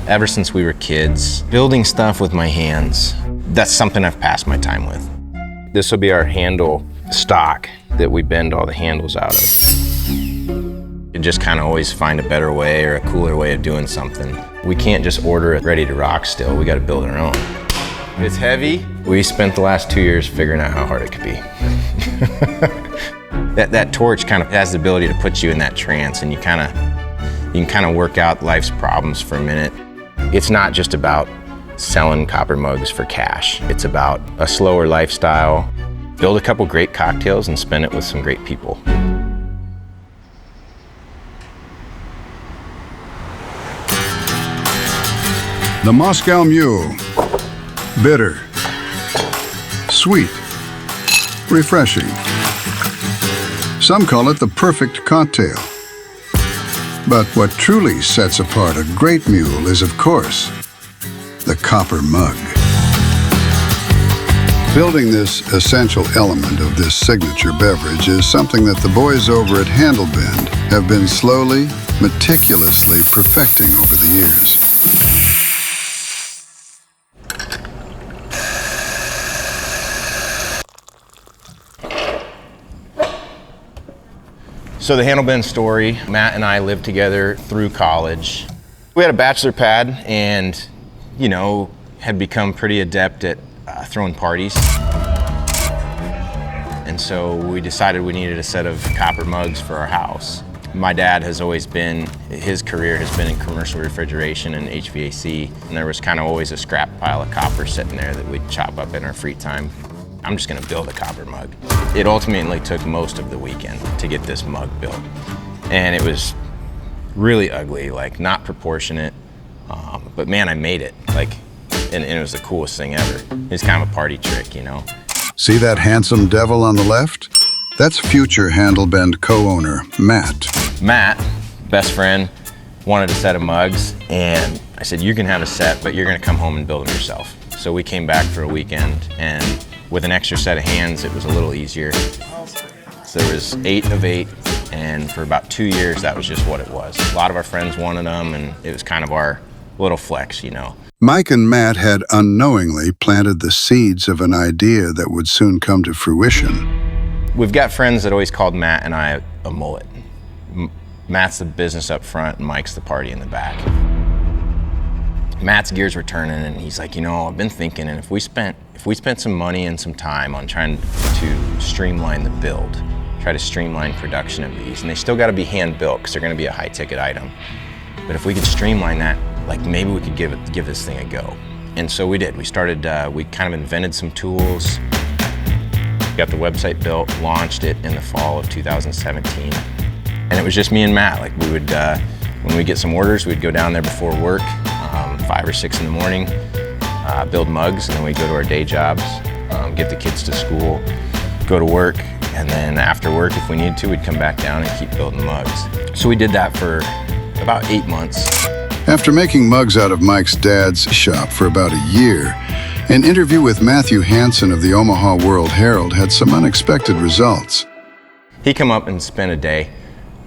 ever since we were kids. Building stuff with my hands, that's something I've passed my time with. This will be our handle stock that we bend all the handles out of. You just kind of always find a better way or a cooler way of doing something. We can't just order it ready to rock still, we gotta build our own. It's heavy. We spent the last 2 years figuring out how hard it could be. That torch kind of has the ability to put you in that trance, and you can kind of work out life's problems for a minute. It's not just about selling copper mugs for cash. It's about a slower lifestyle, build a couple great cocktails and spend it with some great people. The Moscow Mule. Bitter, sweet, refreshing. Some call it the perfect cocktail. But what truly sets apart a great mule is, of course, the copper mug. Building this essential element of this signature beverage is something that the boys over at Handlebend have been slowly, meticulously perfecting over the years. So the Handlebend story, Matt and I lived together through college. We had a bachelor pad and, you know, had become pretty adept at throwing parties. And so we decided we needed a set of copper mugs for our house. My dad has always been, his career has been in commercial refrigeration and HVAC, and there was kind of always a scrap pile of copper sitting there that we'd chop up in our free time. I'm just gonna build a copper mug. It ultimately took most of the weekend to get this mug built. And it was really ugly, like not proportionate, but man, I made it. And it was the coolest thing ever. It's kind of a party trick, you know? See that handsome devil on the left? That's future Handlebend co-owner, Matt. Matt, best friend, wanted a set of mugs, and I said, you can have a set, but you're gonna come home and build them yourself. So we came back for a weekend, and with an extra set of hands, it was a little easier. So there was 8 of 8, and for about 2 years, that was just what it was. A lot of our friends wanted them, and it was kind of our little flex, you know. Mike and Matt had unknowingly planted the seeds of an idea that would soon come to fruition. We've got friends that always called Matt and I a mullet. Matt's the business up front, and Mike's the party in the back. Matt's gears were turning, and he's like, you know, I've been thinking, and if we spent some money and some time on trying to streamline the build, try to streamline production of these, and they still got to be hand built because they're going to be a high ticket item. But if we could streamline that, like maybe we could give this thing a go. And so we did. We started. We kind of invented some tools, got the website built, launched it in the fall of 2017, and it was just me and Matt. Like we would, when we get some orders, we'd go down there before work, 5 or 6 in the morning. Build mugs, and then we'd go to our day jobs, get the kids to school, go to work, and then after work, if we needed to, we'd come back down and keep building mugs. So we did that for about 8 months. After making mugs out of Mike's dad's shop for about a year, an interview with Matthew Hansen of the Omaha World Herald had some unexpected results. He come up and spent a day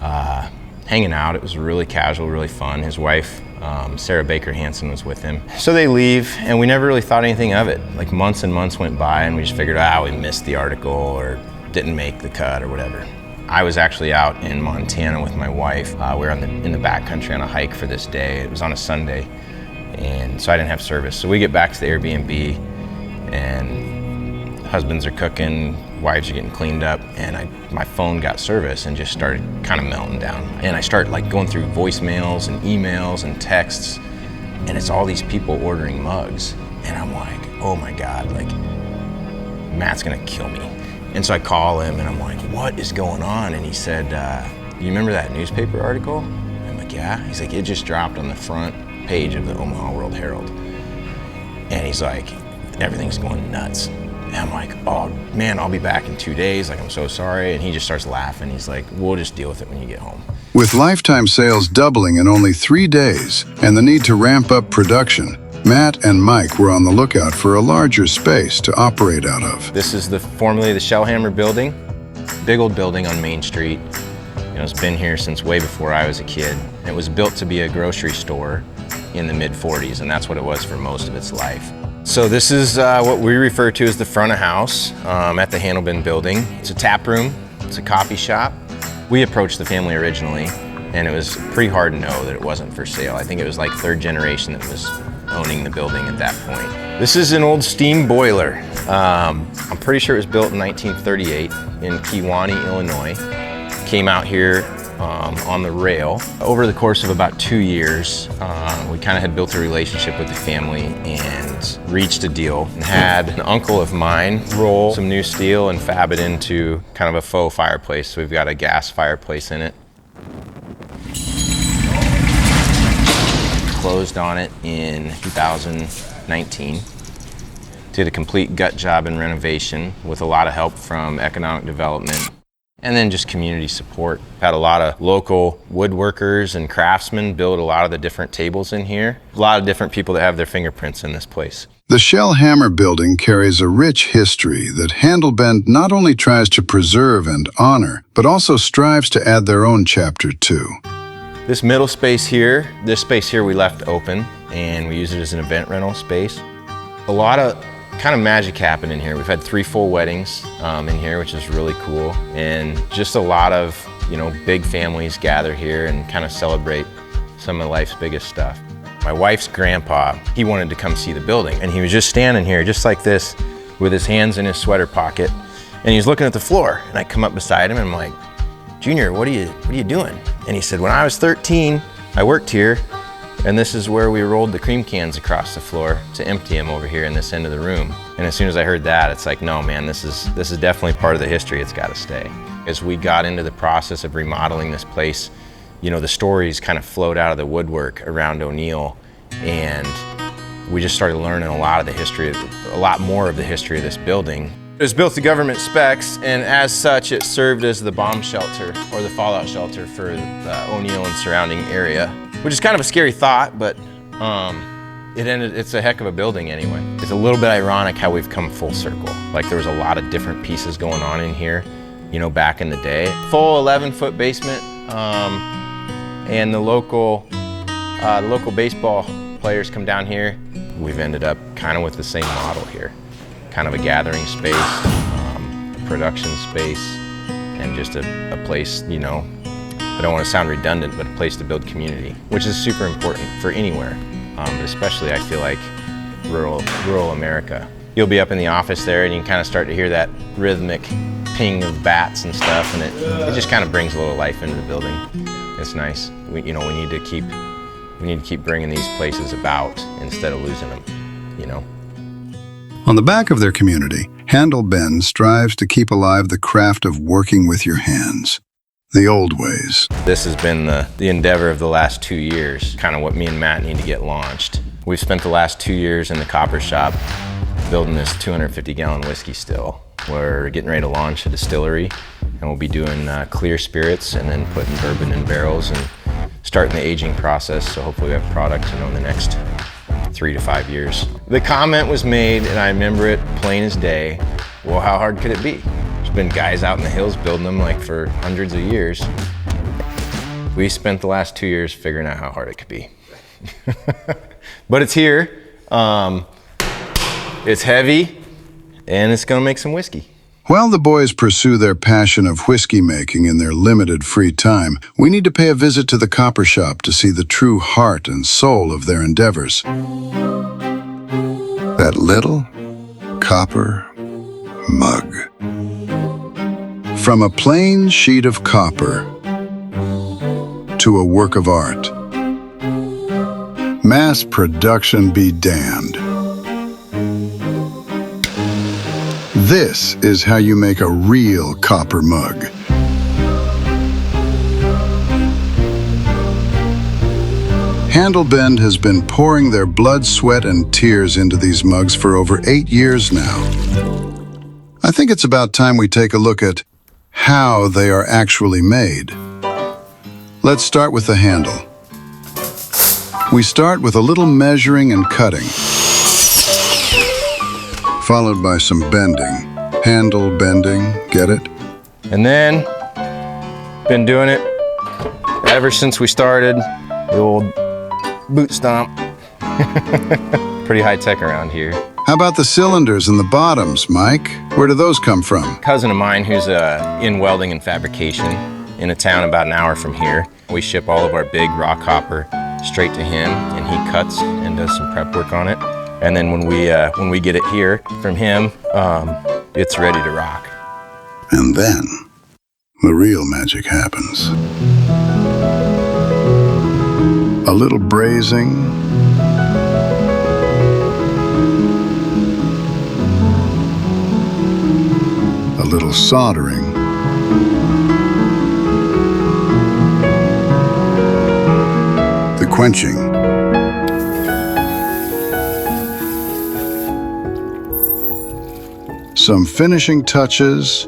hanging out. It was really casual, really fun. His wife, Sarah Baker Hansen, was with him. So they leave, and we never really thought anything of it. Like months and months went by, and we just figured, we missed the article or didn't make the cut or whatever. I was actually out in Montana with my wife. We were in the backcountry on a hike for this day. It was on a Sunday, and so I didn't have service. So we get back to the Airbnb, and husbands are cooking, wives are getting cleaned up, and my phone got service and just started kind of melting down. And I start like going through voicemails and emails and texts, and it's all these people ordering mugs. And I'm like, oh my God, like Matt's gonna kill me. And so I call him and I'm like, what is going on? And he said, you remember that newspaper article? I'm like, yeah. He's like, it just dropped on the front page of the Omaha World Herald. And he's like, everything's going nuts. And I'm like, oh man, I'll be back in 2 days. Like, I'm so sorry. And he just starts laughing. He's like, we'll just deal with it when you get home. With lifetime sales doubling in only 3 days and the need to ramp up production, Matt and Mike were on the lookout for a larger space to operate out of. This is formerly the Shellhammer building, big old building on Main Street. You know, it's been here since way before I was a kid. It was built to be a grocery store, in the mid-40s, and that's what it was for most of its life. So this is what we refer to as the front of house at the Handlebend building. It's a tap room, it's a coffee shop. We approached the family originally, and it was pretty hard to know that it wasn't for sale. I think it was like third generation that was owning the building at that point. This is an old steam boiler. I'm pretty sure it was built in 1938 in Kewanee, Illinois. Came out here on the rail. Over the course of about 2 years, we kind of had built a relationship with the family and reached a deal, and had an uncle of mine roll some new steel and fab it into kind of a faux fireplace. So we've got a gas fireplace in it. Closed on it in 2019. Did a complete gut job and renovation with a lot of help from economic development and then just community support. Had a lot of local woodworkers and craftsmen build a lot of the different tables in here. A lot of different people that have their fingerprints in this place. The Shell Hammer building carries a rich history that Handlebend not only tries to preserve and honor, but also strives to add their own chapter to. This middle space here, we left open, and we use it as an event rental space. A lot of kind of magic happened in here. We've had 3 full weddings in here, which is really cool. And just a lot of, big families gather here and kind of celebrate some of life's biggest stuff. My wife's grandpa, he wanted to come see the building, and he was just standing here just like this with his hands in his sweater pocket, and he was looking at the floor. And I come up beside him and I'm like, "Junior, what are you doing?" And he said, "When I was 13, I worked here, and this is where we rolled the cream cans across the floor to empty them over here in this end of the room." And as soon as I heard that, it's like, no, man, this is definitely part of the history. It's got to stay. As we got into the process of remodeling this place, the stories kind of flowed out of the woodwork around O'Neill, and we just started learning a lot more of the history of this building. It was built to government specs, and as such, it served as the bomb shelter or the fallout shelter for the O'Neill and surrounding area, which is kind of a scary thought, but it's a heck of a building anyway. It's a little bit ironic how we've come full circle. Like, there was a lot of different pieces going on in here, back in the day. Full 11-foot basement, and the local baseball players come down here. We've ended up kind of with the same model here. Kind of a gathering space, a production space, and just a place, I don't want to sound redundant, but a place to build community, which is super important for anywhere, but especially I feel like rural America. You'll be up in the office there and you can kind of start to hear that rhythmic ping of bats and stuff, and it just kind of brings a little life into the building. It's nice. We need to keep bringing these places about instead of losing them, On the back of their community, Handlebend strives to keep alive the craft of working with your hands, the old ways. This has been the endeavor of the last 2 years, kind of what me and Matt need to get launched. We've spent the last 2 years in the copper shop building this 250-gallon whiskey still. We're getting ready to launch a distillery, and we'll be doing clear spirits and then putting bourbon in barrels and starting the aging process, so hopefully we have product in the next 3 to 5 years. The comment was made, and I remember it plain as day, well, how hard could it be? There's been guys out in the hills building them like for hundreds of years. We spent the last 2 years figuring out how hard it could be. But it's here, it's heavy, and it's gonna make some whiskey. While the boys pursue their passion of whiskey making in their limited free time, we need to pay a visit to the copper shop to see the true heart and soul of their endeavors. That little copper mug. From a plain sheet of copper to a work of art. Mass production be damned. This is how you make a real copper mug. Handlebend has been pouring their blood, sweat, and tears into these mugs for over 8 years now. I think it's about time we take a look at how they are actually made. Let's start with the handle. We start with a little measuring and cutting, followed by some bending. Handle bending, get it? And then, been doing it ever since we started, the old boot stomp. Pretty high tech around here. How about the cylinders and the bottoms, Mike? Where do those come from? Cousin of mine who's in welding and fabrication in a town about an hour from here. We ship all of our big rock hopper straight to him, and he cuts and does some prep work on it. And then when we get it here from him, it's ready to rock. And then the real magic happens. A little brazing, a little soldering, the quenching, some finishing touches,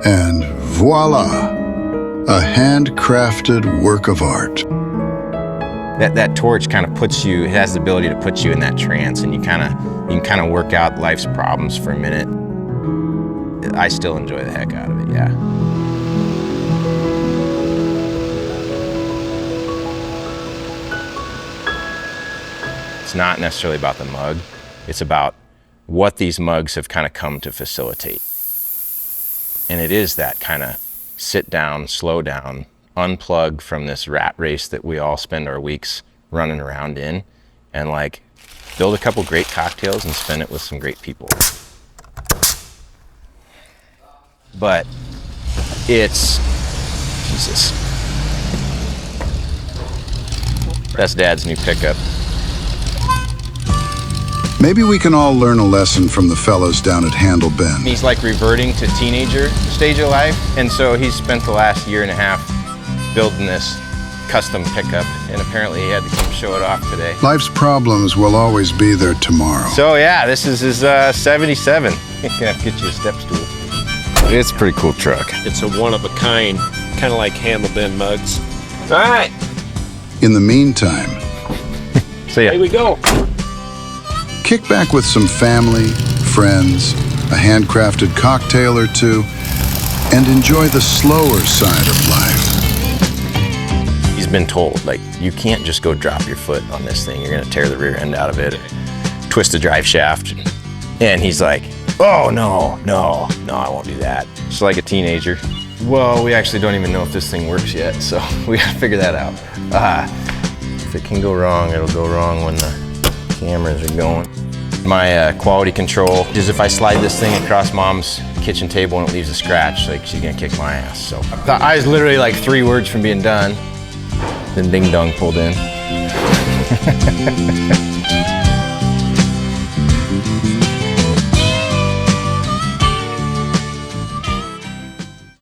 and voila, a handcrafted work of art. That torch kind of puts you, it has the ability to put you in that trance, and you can kind of work out life's problems for a minute. I still enjoy the heck out of it, yeah. It's not necessarily about the mug, it's about what these mugs have kind of come to facilitate. And it is that kind of sit down, slow down, unplug from this rat race that we all spend our weeks running around in, and like build a couple great cocktails and spend it with some great people. But it's, Jesus. That's Dad's new pickup. Maybe we can all learn a lesson from the fellas down at Handlebend. He's like reverting to teenager stage of life, and so he's spent the last year and a half building this custom pickup, and apparently he had to come show it off today. Life's problems will always be there tomorrow. So yeah, this is his 77. Can I get you a step stool? It's a pretty cool truck. It's a one-of-a-kind, kind of like Handlebend mugs. All right. In the meantime, See ya. Here we go. kick back with some family, friends, a handcrafted cocktail or two, and enjoy the slower side of life. He's been told, like, you can't just go drop your foot on this thing. You're gonna tear the rear end out of it, twist the drive shaft. And he's like, oh, no, I won't do that. Just like a teenager. Well, we actually don't even know if this thing works yet, so we gotta figure that out. If it can go wrong, it'll go wrong when the cameras are going. My quality control is if I slide this thing across Mom's kitchen table and it leaves a scratch, like, she's gonna kick my ass. So I was literally like 3 words from being done. Then ding dong pulled in.